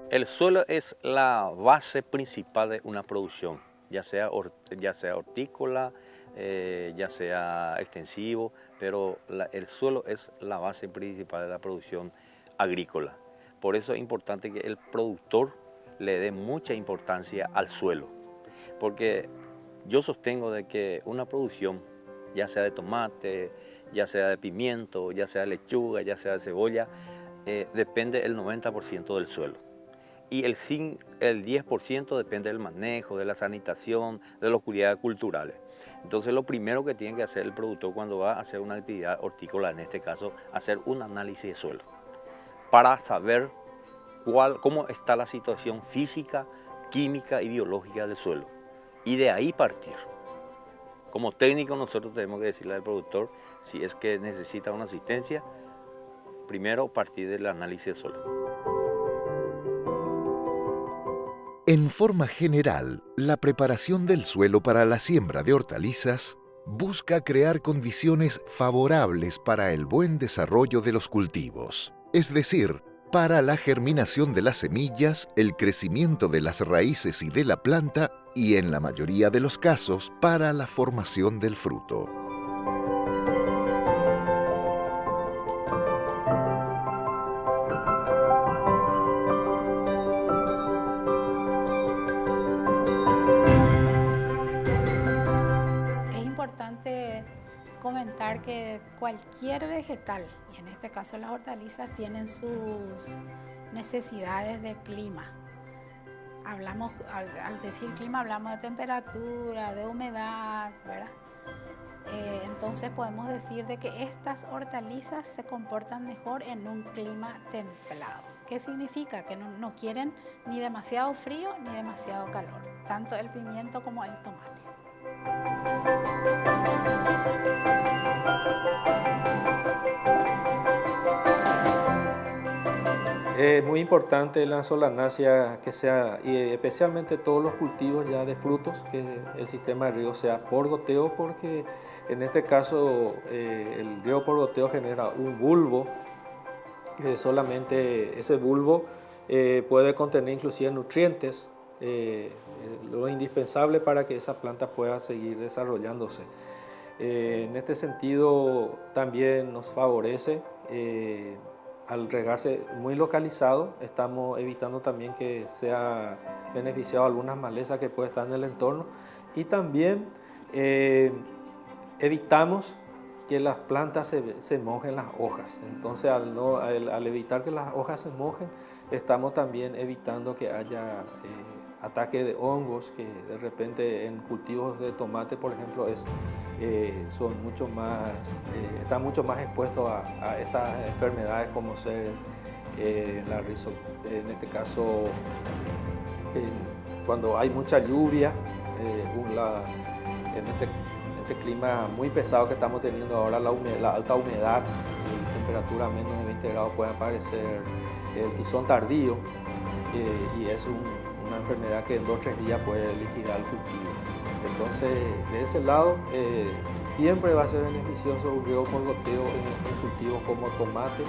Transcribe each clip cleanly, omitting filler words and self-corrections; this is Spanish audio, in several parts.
El suelo es la base principal de una producción, ya sea hortícola, ya sea extensivo, pero el suelo es la base principal de la producción agrícola. Por eso es importante que el productor le dé mucha importancia al suelo, porque yo sostengo de que una producción, ya sea de tomate, ya sea de pimiento, ya sea de lechuga, ya sea de cebolla, depende el 90% del suelo. Y el 10% depende del manejo, de la sanitación, de los cuidados culturales. Entonces lo primero que tiene que hacer el productor cuando va a hacer una actividad hortícola, en este caso, hacer un análisis de suelo, para saber cómo está la situación física, química y biológica del suelo. Y de ahí partir. Como técnico nosotros tenemos que decirle al productor, si es que necesita una asistencia, primero partir del análisis de suelo. En forma general, la preparación del suelo para la siembra de hortalizas busca crear condiciones favorables para el buen desarrollo de los cultivos, es decir, para la germinación de las semillas, el crecimiento de las raíces y de la planta y, en la mayoría de los casos, para la formación del fruto. Es importante comentar que cualquier vegetal, y en este caso las hortalizas, tienen sus necesidades de clima. Al decir clima hablamos de temperatura, de humedad, ¿verdad? Entonces podemos decir de que estas hortalizas se comportan mejor en un clima templado. ¿Qué significa? Que no quieren ni demasiado frío ni demasiado calor, tanto el pimiento como el tomate. Es muy importante la solanácea que sea, y especialmente todos los cultivos ya de frutos, que el sistema de riego sea por goteo, porque en este caso el riego por goteo genera un bulbo, que solamente ese bulbo puede contener inclusive nutrientes, lo indispensable para que esa planta pueda seguir desarrollándose. En este sentido también nos favorece. Al regarse muy localizado, estamos evitando también que sea beneficiado algunas malezas que pueden estar en el entorno, y también evitamos que las plantas se mojen las hojas. Entonces al evitar que las hojas se mojen, estamos también evitando que haya ataque de hongos, que de repente en cultivos de tomate, por ejemplo, son mucho más, están mucho más expuestos a estas enfermedades, como ser en este caso, cuando hay mucha lluvia, en este clima muy pesado que estamos teniendo ahora, la alta humedad y temperatura menos de 20 grados, puede aparecer el tizón tardío, y es una enfermedad que en 2 o 3 días puede liquidar el cultivo. Entonces, de ese lado, siempre va a ser beneficioso un riego por goteo en cultivos como tomate,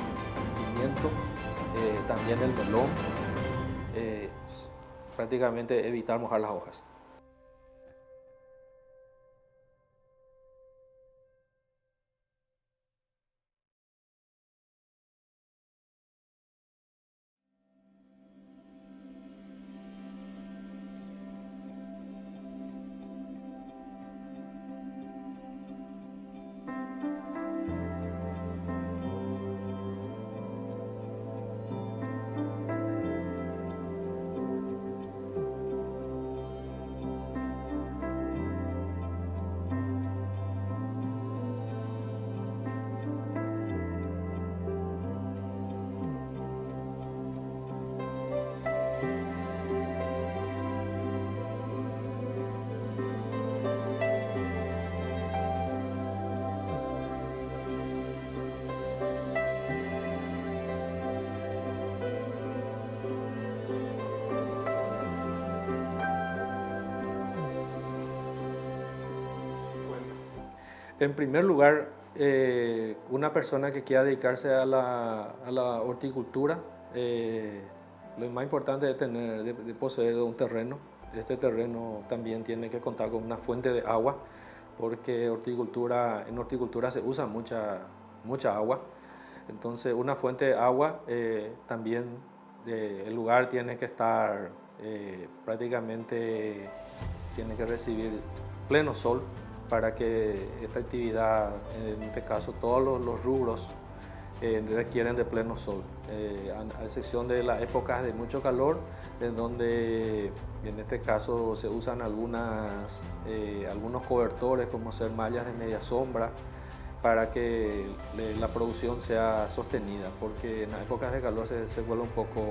pimiento, también el melón, prácticamente evitar mojar las hojas. En primer lugar, una persona que quiera dedicarse a la horticultura, lo más importante es de poseer un terreno. Este terreno también tiene que contar con una fuente de agua, porque en horticultura se usa mucha agua. Entonces, una fuente de agua, también el lugar tiene que estar prácticamente, tiene que recibir pleno sol para que esta actividad, en este caso todos los rubros, requieren de pleno sol, a excepción de las épocas de mucho calor, en donde en este caso se usan algunos cobertores, como ser mallas de media sombra, para que la producción sea sostenida, porque en las épocas de calor se vuelve un poco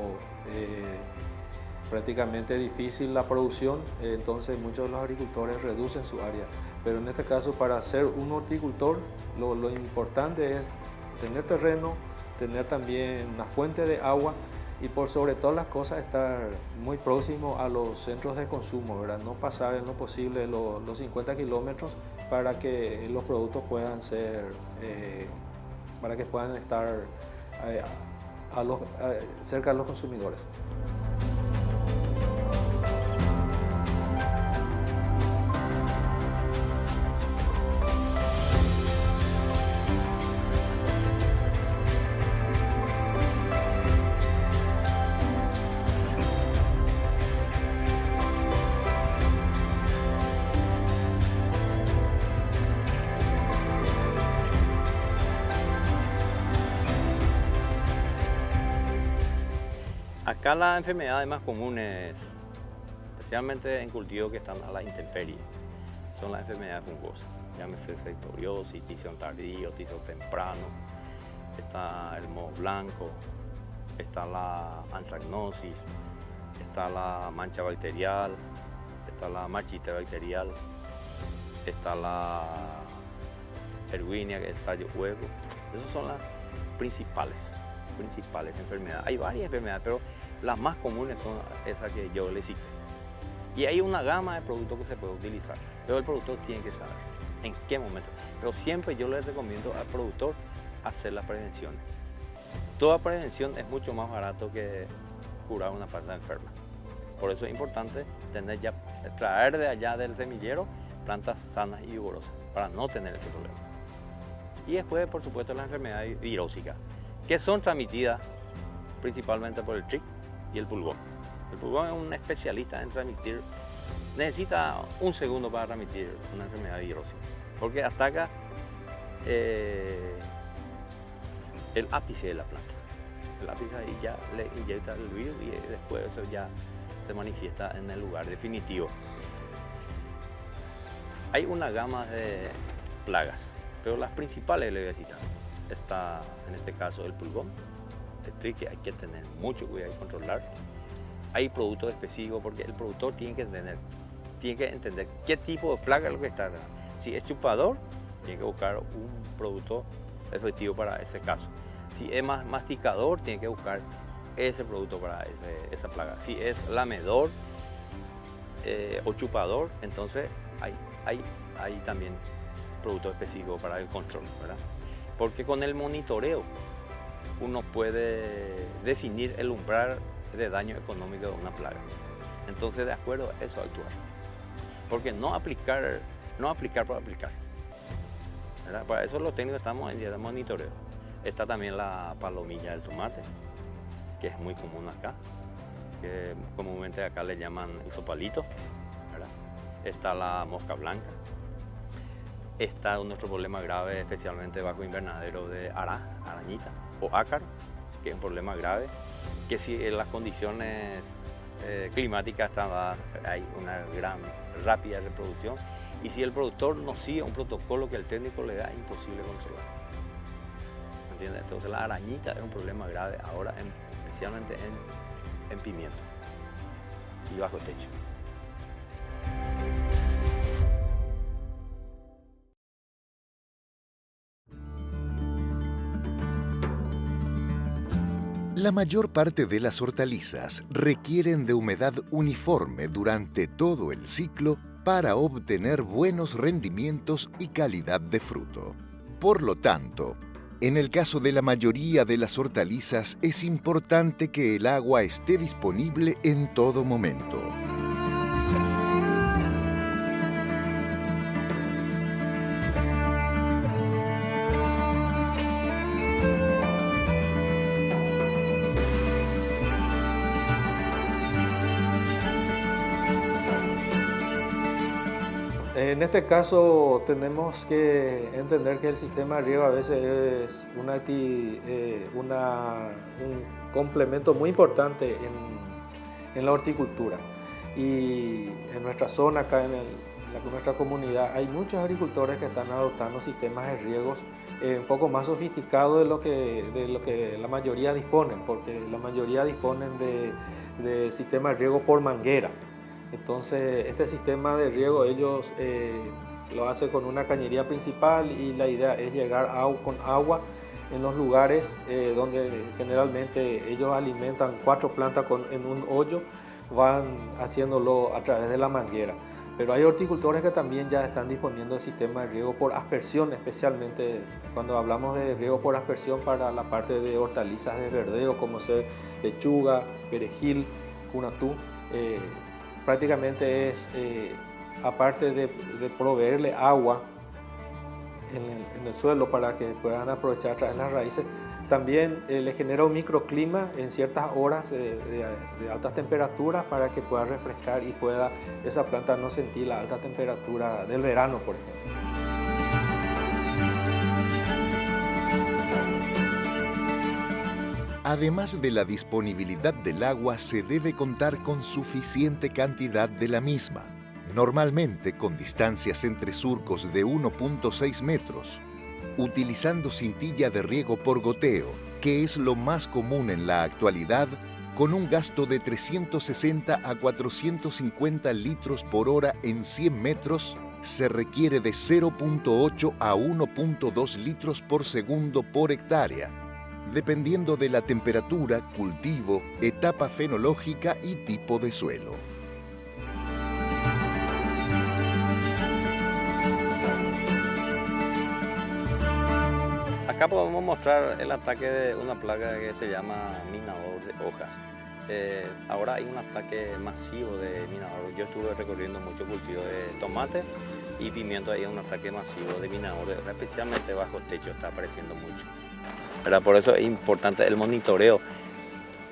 prácticamente difícil la producción, entonces muchos de los agricultores reducen su área. Pero en este caso, para ser un horticultor, lo importante es tener terreno, tener también una fuente de agua y por sobre todas las cosas estar muy próximo a los centros de consumo, ¿verdad? No pasar en lo posible los 50 kilómetros para que los productos puedan para que puedan estar cerca de los consumidores. Acá las enfermedades más comunes, especialmente en cultivos que están a la intemperie, son las enfermedades fungosas. Llámese sectoriosis, tición tardío, tición temprano, está el moho blanco, está la antracnosis, está la mancha bacterial, está la machite bacterial, está la erwinia, que es el tallo huevo. Esas son las principales enfermedades. Hay varias enfermedades, pero las más comunes son esas que yo les cité. Y hay una gama de productos que se puede utilizar, pero el productor tiene que saber en qué momento. Pero siempre yo les recomiendo al productor hacer las prevenciones. Toda prevención es mucho más barato que curar una planta enferma. Por eso es importante traer de allá del semillero plantas sanas y vigorosas para no tener ese problema. Y después, por supuesto, las enfermedades virósicas, que son transmitidas principalmente por el tric y el pulgón. El pulgón es un especialista en transmitir, necesita un segundo para transmitir una enfermedad virósica, porque ataca el ápice de la planta. El ápice ahí ya le inyecta el virus y después eso ya se manifiesta en el lugar definitivo. Hay una gama de plagas, pero las principales le voy a citar. Está en este caso el pulgón, el tric, que hay que tener mucho cuidado y controlar. Hay productos específicos porque el productor tiene que entender qué tipo de plaga es lo que está. Si es chupador, tiene que buscar un producto efectivo para ese caso. Si es masticador, tiene que buscar ese producto para esa plaga. Si es lamedor o chupador, entonces hay también productos específicos para el control, ¿verdad? Porque con el monitoreo uno puede definir el umbral de daño económico de una plaga. Entonces, de acuerdo a eso actuar. Porque no aplicar por aplicar, ¿verdad? Para eso los técnicos estamos en día de monitoreo. Está también la palomilla del tomate, que es muy común acá, que comúnmente acá le llaman isopalito, ¿verdad? Está la mosca blanca. Está nuestro problema grave, especialmente bajo invernadero de arañita o ácaro, que es un problema grave, que si en las condiciones climáticas están dadas, hay una gran rápida reproducción, y si el productor no sigue un protocolo que el técnico le da, es imposible controlar. ¿Entiendes? Entonces la arañita es un problema grave ahora, especialmente en pimiento y bajo techo. La mayor parte de las hortalizas requieren de humedad uniforme durante todo el ciclo para obtener buenos rendimientos y calidad de fruto. Por lo tanto, en el caso de la mayoría de las hortalizas es importante que el agua esté disponible en todo momento. En este caso tenemos que entender que el sistema de riego a veces es un complemento muy importante en la horticultura. Y en nuestra zona, acá nuestra comunidad, hay muchos agricultores que están adoptando sistemas de riegos un poco más sofisticados de lo que la mayoría disponen, porque la mayoría disponen de sistemas de riego por manguera. Entonces, este sistema de riego ellos lo hacen con una cañería principal y la idea es llegar con agua en los lugares donde generalmente ellos alimentan 4 plantas en un hoyo, van haciéndolo a través de la manguera. Pero hay horticultores que también ya están disponiendo de sistemas de riego por aspersión, especialmente cuando hablamos de riego por aspersión para la parte de hortalizas de verdeo, como ser lechuga, perejil, cunatú. Prácticamente es, aparte de proveerle agua en el suelo para que puedan aprovechar a través de las raíces, también le genera un microclima en ciertas horas de altas temperaturas para que pueda refrescar y pueda esa planta no sentir la alta temperatura del verano, por ejemplo. Además de la disponibilidad del agua, se debe contar con suficiente cantidad de la misma, normalmente con distancias entre surcos de 1.6 metros, utilizando cintilla de riego por goteo, que es lo más común en la actualidad, con un gasto de 360 a 450 litros por hora en 100 metros, se requiere de 0.8 a 1.2 litros por segundo por hectárea, dependiendo de la temperatura, cultivo, etapa fenológica y tipo de suelo. Acá podemos mostrar el ataque de una plaga que se llama minador de hojas. Ahora hay un ataque masivo de minador. Yo estuve recorriendo mucho cultivo de tomate y pimiento, hay un ataque masivo de minador, especialmente bajo techo, está apareciendo mucho. ¿Verdad? Por eso es importante el monitoreo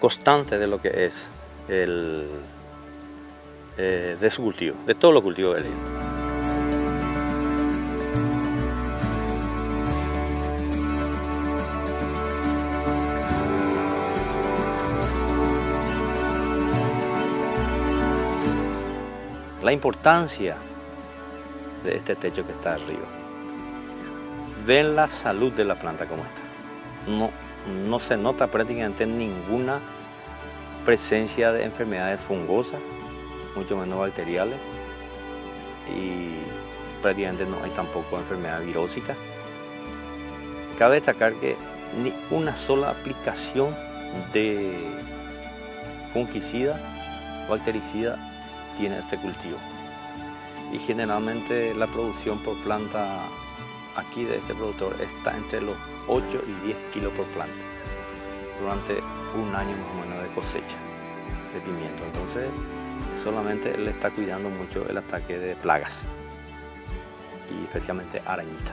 constante de lo que es de su cultivo, de todos los cultivos del día. La importancia de este techo que está arriba. Ven la salud de la planta como está. No se nota prácticamente ninguna presencia de enfermedades fungosas, mucho menos bacteriales, y prácticamente no hay tampoco enfermedad virósica. Cabe destacar que ni una sola aplicación de fungicida, bactericida, tiene este cultivo. Y generalmente la producción por planta aquí de este productor está entre los 8 y 10 kilos por planta durante un año más o menos de cosecha de pimiento. Entonces solamente él está cuidando mucho el ataque de plagas y especialmente arañita,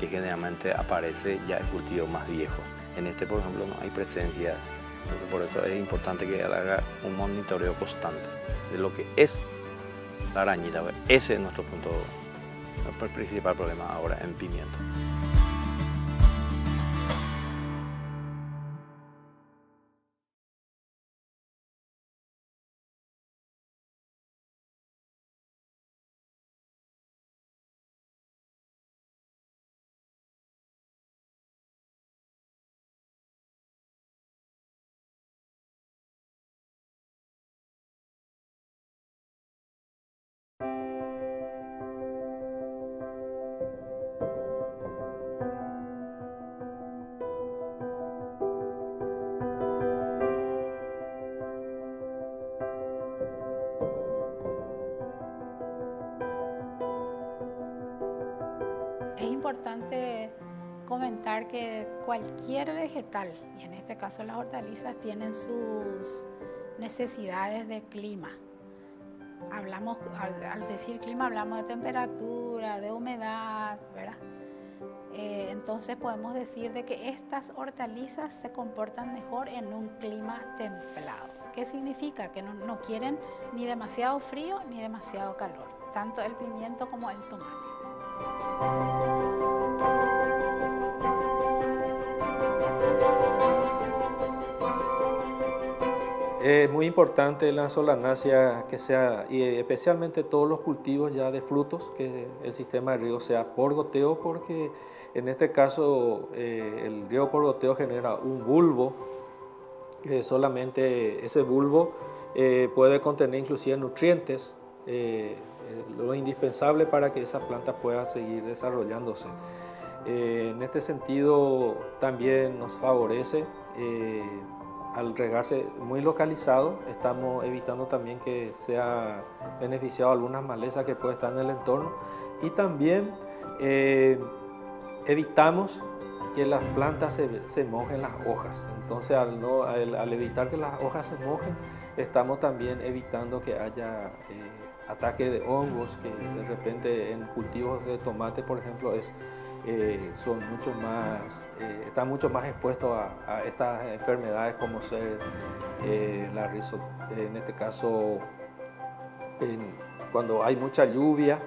que generalmente aparece ya en cultivo más viejo. En este, por ejemplo, no hay presencia. Entonces, por eso es importante que él haga un monitoreo constante de lo que es la arañita. Ese es nuestro punto, nuestro principal problema ahora en pimiento. importante comentar que cualquier vegetal, y en este caso las hortalizas, tienen sus necesidades de clima. Al decir clima hablamos de temperatura, de humedad, ¿verdad? Entonces podemos decir de que estas hortalizas se comportan mejor en un clima templado. ¿Qué significa? Que no quieren ni demasiado frío ni demasiado calor, tanto el pimiento como el tomate. Es muy importante la solanácea que sea, y especialmente todos los cultivos ya de frutos, que el sistema de riego sea por goteo, porque en este caso el riego por goteo genera un bulbo, que solamente ese bulbo puede contener inclusive nutrientes, lo indispensable para que esa planta pueda seguir desarrollándose. En este sentido también nos favorece. Al regarse muy localizado, estamos evitando también que sea beneficiado algunas malezas que pueden estar en el entorno, y también evitamos que las plantas se mojen las hojas. Entonces al evitar que las hojas se mojen, estamos también evitando que haya ataque de hongos, que de repente en cultivos de tomate, por ejemplo, están mucho más expuestos a estas enfermedades, como ser en este caso cuando hay mucha lluvia,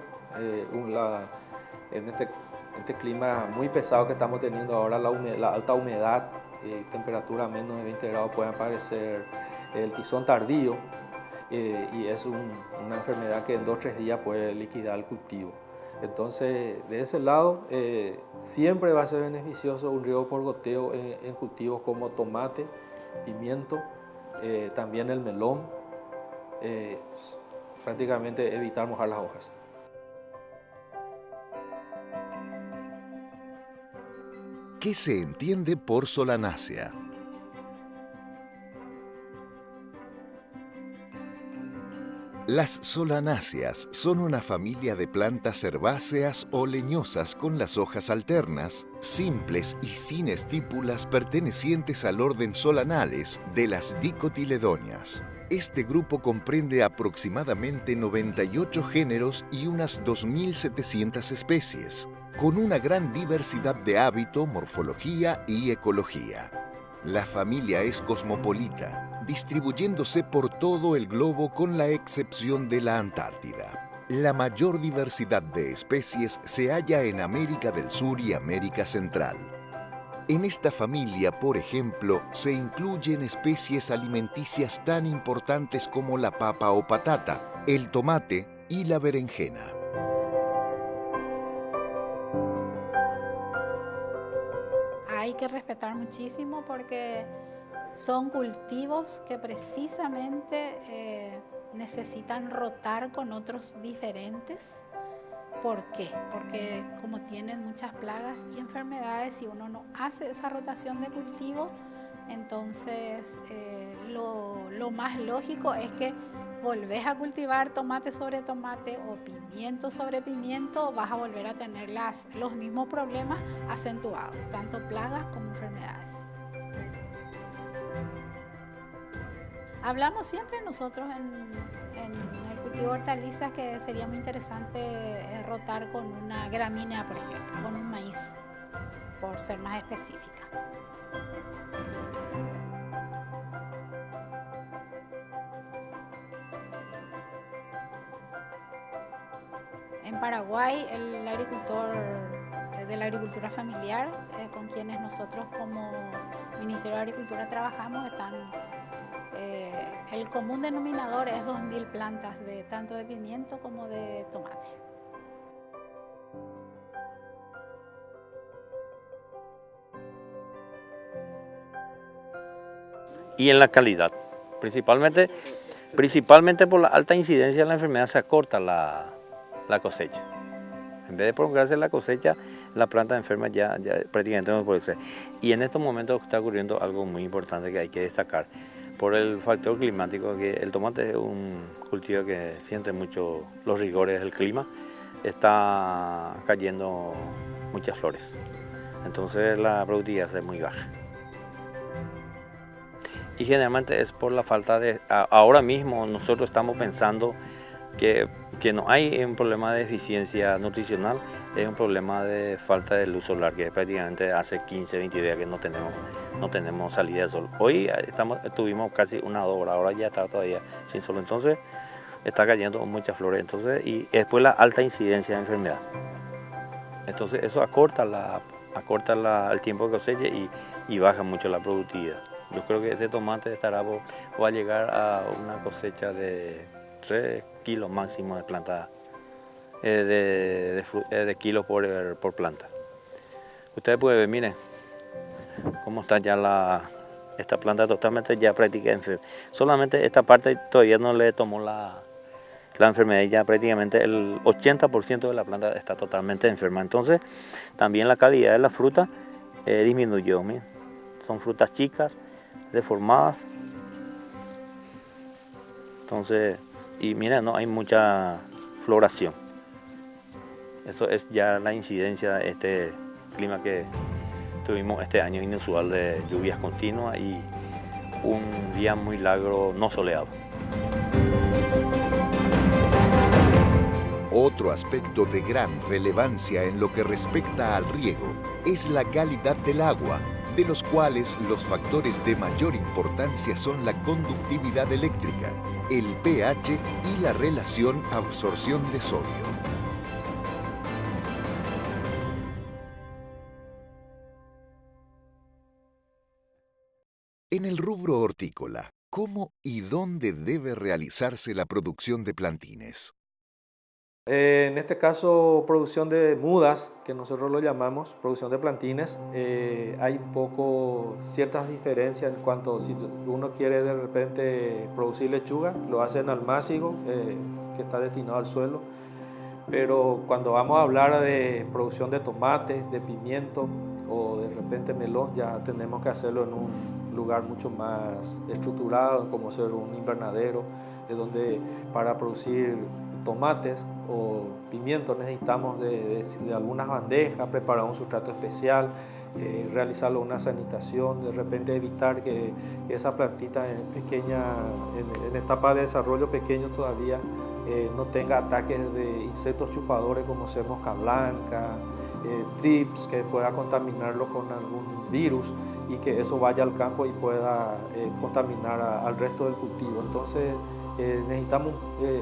en este clima muy pesado que estamos teniendo ahora, la alta humedad, temperatura menos de 20 grados, puede aparecer el tizón tardío, y es una enfermedad que en 2 o 3 días puede liquidar el cultivo. Entonces, de ese lado, siempre va a ser beneficioso un riego por goteo en cultivos como tomate, pimiento, también el melón, prácticamente evitar mojar las hojas. ¿Qué se entiende por solanácea? Las solanáceas son una familia de plantas herbáceas o leñosas con las hojas alternas, simples y sin estípulas, pertenecientes al orden Solanales de las dicotiledóneas. Este grupo comprende aproximadamente 98 géneros y unas 2.700 especies, con una gran diversidad de hábito, morfología y ecología. La familia es cosmopolita, distribuyéndose por todo el globo con la excepción de la Antártida. La mayor diversidad de especies se halla en América del Sur y América Central. En esta familia, por ejemplo, se incluyen especies alimenticias tan importantes como la papa o patata, el tomate y la berenjena. Hay que respetar muchísimo porque son cultivos que precisamente necesitan rotar con otros diferentes. ¿Por qué? Porque como tienen muchas plagas y enfermedades, si uno no hace esa rotación de cultivo, entonces lo más lógico es que volvés a cultivar tomate sobre tomate o pimiento sobre pimiento, vas a volver a tener los mismos problemas acentuados, tanto plagas como enfermedades. Hablamos siempre nosotros en el cultivo de hortalizas que sería muy interesante rotar con una gramínea, por ejemplo, con un maíz, por ser más específica. En Paraguay, el agricultor de la agricultura familiar, con quienes nosotros como Ministerio de Agricultura trabajamos, el común denominador es 2.000 plantas, tanto de pimiento como de tomate. Y en la calidad, principalmente por la alta incidencia de la enfermedad se acorta la cosecha. En vez de prolongarse la cosecha, la planta enferma ya prácticamente no puede ser. Y en estos momentos está ocurriendo algo muy importante que hay que destacar. Por el factor climático, que el tomate es un cultivo que siente mucho los rigores del clima. Está cayendo muchas flores. Entonces la productividad es muy baja. Y generalmente es por la falta de... Ahora mismo nosotros estamos pensando que no hay un problema de deficiencia nutricional, es un problema de falta de luz solar, que prácticamente hace 15, 20 días que no tenemos salida de sol. Hoy tuvimos casi 1 o 2 horas, ahora ya está todavía sin sol, entonces está cayendo muchas flores, entonces, y después la alta incidencia de enfermedad. Entonces eso acorta el tiempo de cosecha y baja mucho la productividad. Yo creo que este tomate va a llegar a una cosecha de 3 kilos máximo de planta, de kilos por planta. Ustedes pueden ver, miren cómo está ya esta planta totalmente ya prácticamente enferma. Solamente esta parte todavía no le tomó la enfermedad y ya prácticamente el 80% de la planta está totalmente enferma. Entonces también la calidad de la fruta disminuyó. Miren. Son frutas chicas, deformadas. Entonces, y miren, no hay mucha floración. Eso es ya la incidencia de este clima que tuvimos este año inusual de lluvias continuas y un día muy largo no soleado. Otro aspecto de gran relevancia en lo que respecta al riego es la calidad del agua, de los cuales los factores de mayor importancia son la conductividad eléctrica, el pH y la relación absorción de sodio. En el rubro hortícola, ¿cómo y dónde debe realizarse la producción de plantines? En este caso, producción de mudas, que nosotros lo llamamos, producción de plantines, hay un poco ciertas diferencias en cuanto si uno quiere de repente producir lechuga, lo hace en almácigo, que está destinado al suelo, pero cuando vamos a hablar de producción de tomate, de pimiento o de repente melón, ya tenemos que hacerlo en un lugar mucho más estructurado, como ser un invernadero, de donde para producir tomates o pimientos necesitamos de algunas bandejas, preparar un sustrato especial, realizarlo una sanitación, de repente evitar que esa plantita pequeña, en etapa de desarrollo pequeño todavía, no tenga ataques de insectos chupadores como ser mosca blanca, trips, que pueda contaminarlo con algún virus y que eso vaya al campo y pueda contaminar al resto del cultivo. Entonces, necesitamos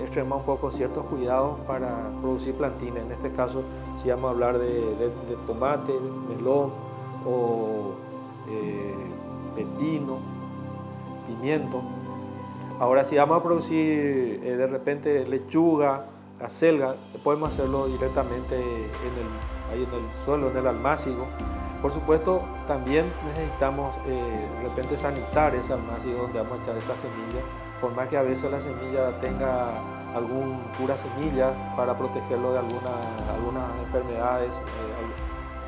extremar un poco ciertos cuidados para producir plantines. En este caso, si vamos a hablar de tomate, melón o pepino, pimiento. Ahora, si vamos a producir de repente lechuga, acelga, podemos hacerlo directamente ahí en el suelo, en el almácigo. Por supuesto, también necesitamos de repente sanitar ese almácigo donde vamos a echar esta semilla. Por más que a veces la semilla tenga pura semilla para protegerlo de algunas enfermedades,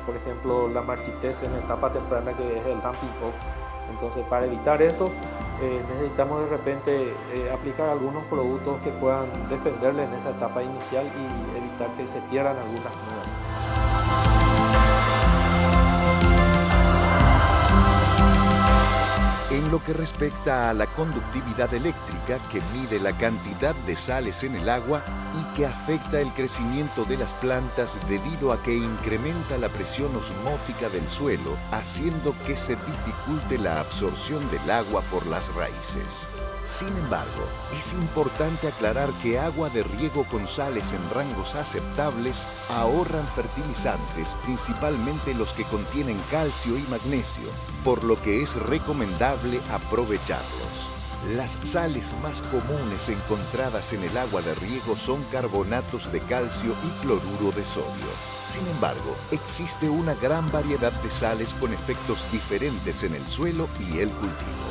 por ejemplo la marchitez en etapa temprana, que es el dumping off. Entonces, para evitar esto necesitamos de repente aplicar algunos productos que puedan defenderle en esa etapa inicial y evitar que se pierdan algunas mudas. En lo que respecta a la conductividad eléctrica, que mide la cantidad de sales en el agua y que afecta el crecimiento de las plantas debido a que incrementa la presión osmótica del suelo, haciendo que se dificulte la absorción del agua por las raíces. Sin embargo, es importante aclarar que agua de riego con sales en rangos aceptables ahorran fertilizantes, principalmente los que contienen calcio y magnesio, por lo que es recomendable aprovecharlos. Las sales más comunes encontradas en el agua de riego son carbonatos de calcio y cloruro de sodio. Sin embargo, existe una gran variedad de sales con efectos diferentes en el suelo y el cultivo.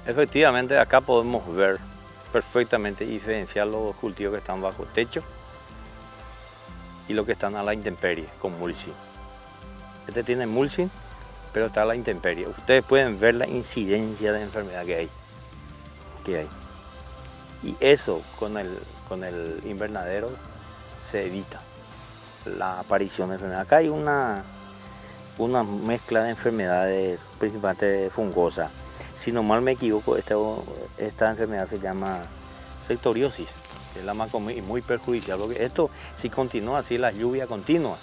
Efectivamente, acá podemos ver perfectamente y diferenciar los cultivos que están bajo techo y los que están a la intemperie, con mulching. Este tiene mulching, pero está a la intemperie. Ustedes pueden ver la incidencia de enfermedad que hay. Y eso con el invernadero se evita la aparición de enfermedad. Acá hay una mezcla de enfermedades, principalmente fungosas. Si no mal me equivoco, esta enfermedad se llama sectoriosis, que es la más común y muy perjudicial, porque esto, si continúa así, las lluvias continuas,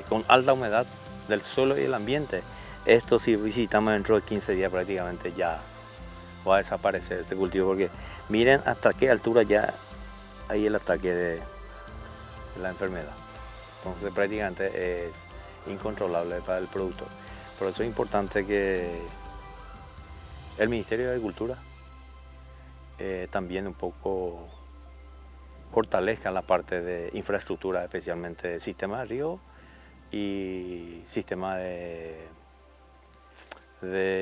con alta humedad del suelo y el ambiente, esto si visitamos dentro de 15 días prácticamente ya va a desaparecer este cultivo, porque miren hasta qué altura ya hay el ataque de la enfermedad. Entonces prácticamente es incontrolable para el productor. Por eso es importante que el Ministerio de Agricultura también un poco fortalezca la parte de infraestructura, especialmente sistema de riego y sistema de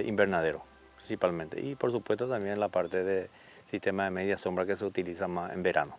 invernadero principalmente. Y por supuesto también la parte de sistema de media sombra que se utiliza más en verano.